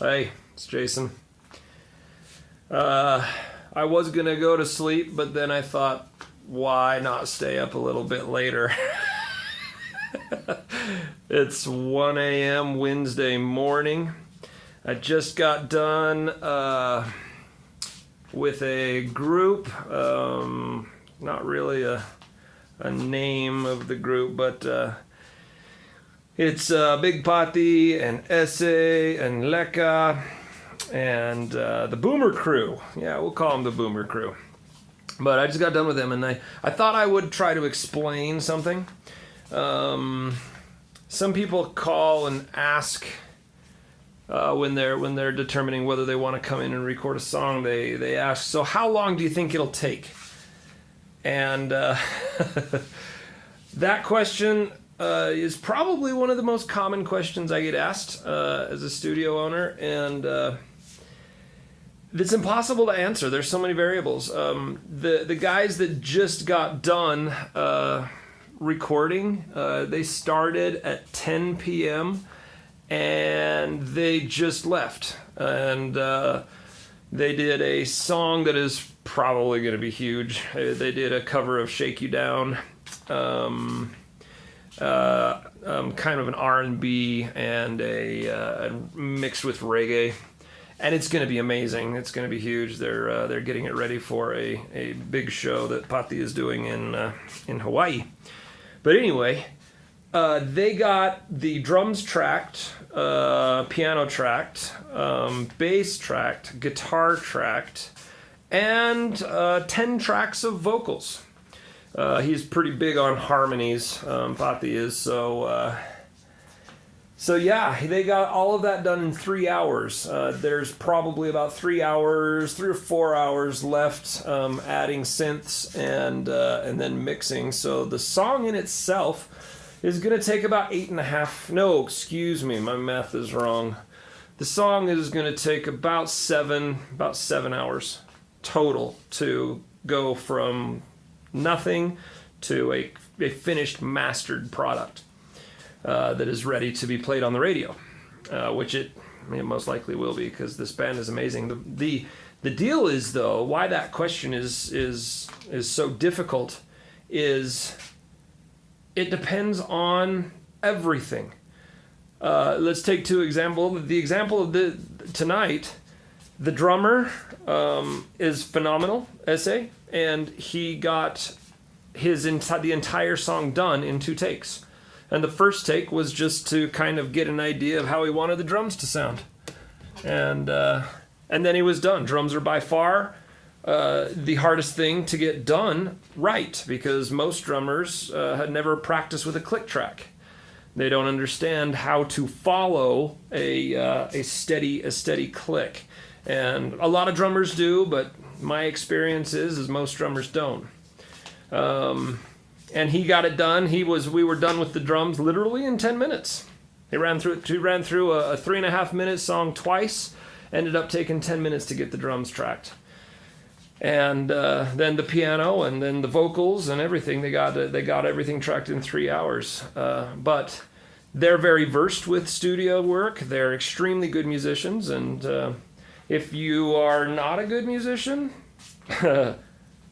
Hey, it's Jason. I was gonna go to sleep, but then I thought, why not stay up a little bit later? It's 1 a.m. Wednesday morning. I just got done with a group, not really a name of the group, but it's Big Pati and Esse and Leka and the Boomr crew. Yeah, we'll call them the Boomr crew. But I just got done with them, and I thought I would try to explain something. Some people call and ask when they're determining whether they want to come in and record a song. They ask, so how long do you think it'll take? And that question is probably one of the most common questions I get asked as a studio owner, and it's impossible to answer. There's so many variables. The guys that just got done recording, they started at 10 p.m. and they just left. And they did a song that is probably going to be huge. They did a cover of Shake You Down, kind of an R&B and a mixed with reggae. And it's going to be amazing. It's going to be huge. They're getting it ready for a big show that Pati is doing in Hawaii. But anyway, they got the drums tracked, piano tracked, bass tracked, guitar tracked, and 10 tracks of vocals. He's pretty big on harmonies, Pati is, so yeah, they got all of that done in 3 hours. There's probably about 3 or 4 hours left, adding synths and then mixing. So the song in itself is going to take about 8.5. No, excuse me, my math is wrong. The song is going to take about 7 hours total to go from nothing to a finished, mastered product. That is ready to be played on the radio, which it most likely will be, because this band is amazing. The deal is, though, why that question is so difficult is it depends on everything. Let's take two examples. The example of tonight, the drummer is phenomenal, Esse, and he got the entire song done in 2 takes. And the first take was just to kind of get an idea of how he wanted the drums to sound. And then he was done. Drums are by far the hardest thing to get done right, because most drummers had never practiced with a click track. They don't understand how to follow a steady click. And a lot of drummers do, but my experience is most drummers don't. And he got it done. We were done with the drums literally in 10 minutes. He ran through a 3.5 minute song twice, ended up taking 10 minutes to get the drums tracked. And then the piano and then the vocals and everything, they got everything tracked in 3 hours. But they're very versed with studio work. They're extremely good musicians, and if you are not a good musician,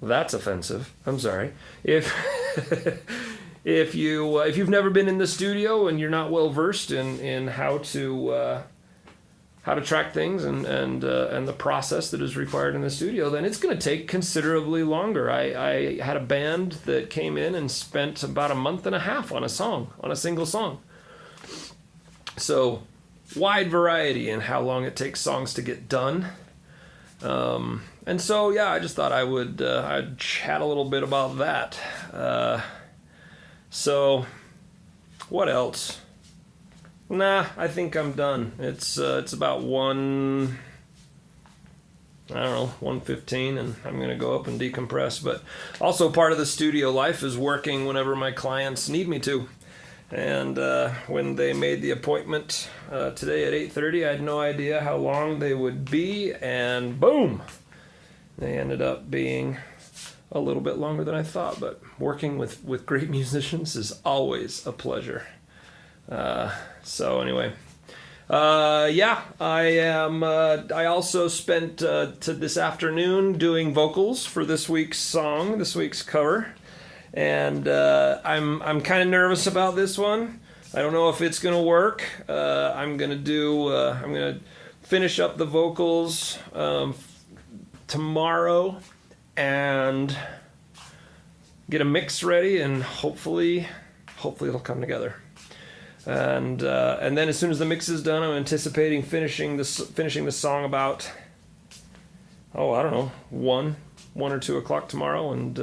that's offensive. I'm sorry. If you've never been in the studio and you're not well versed in how to track things and the process that is required in the studio, then it's going to take considerably longer. I had a band that came in and spent about 1.5 months on a single song. So wide variety in how long it takes songs to get done. And so, yeah, I just thought I'd chat a little bit about that. So, what else? Nah, I think I'm done. It's about 1:15, and I'm going to go up and decompress. But also part of the studio life is working whenever my clients need me to. And when they made the appointment today at 8:30, I had no idea how long they would be, and boom! They ended up being a little bit longer than I thought, but working with great musicians is always a pleasure. So anyway, Yeah, I am. I also spent to this afternoon doing vocals for this week's song, this week's cover, and I'm kind of nervous about this one. I don't know if it's gonna work. I'm gonna finish up the vocals tomorrow and get a mix ready, and hopefully it'll come together. And then as soon as the mix is done, I'm anticipating finishing the song about, I don't know, 1 or 2 o'clock tomorrow, and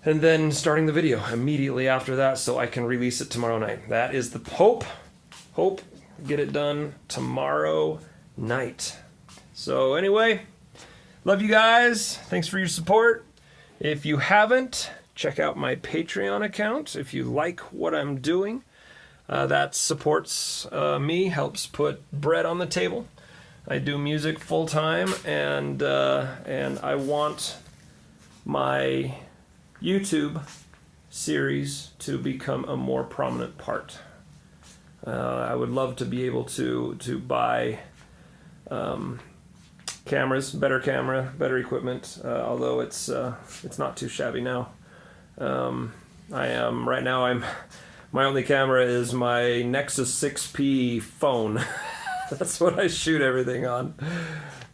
then starting the video immediately after that, so I can release it tomorrow night. That is the hope. Get it done tomorrow night. So anyway, love you guys. Thanks for your support. If you haven't, check out my Patreon account if you like what I'm doing. That supports me, helps put bread on the table. I do music full time, and I want my YouTube series to become a more prominent part. I would love to be able to buy cameras, better equipment. Although it's not too shabby now. My only camera is my Nexus 6P phone. That's what I shoot everything on,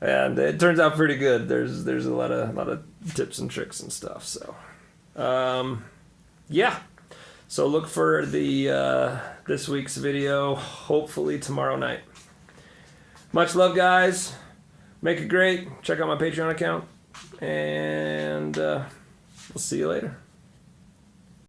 and it turns out pretty good. There's a lot of tips and tricks and stuff. So, yeah. So look for the this week's video, hopefully tomorrow night. Much love, guys. Make it great. Check out my Patreon account, and we'll see you later.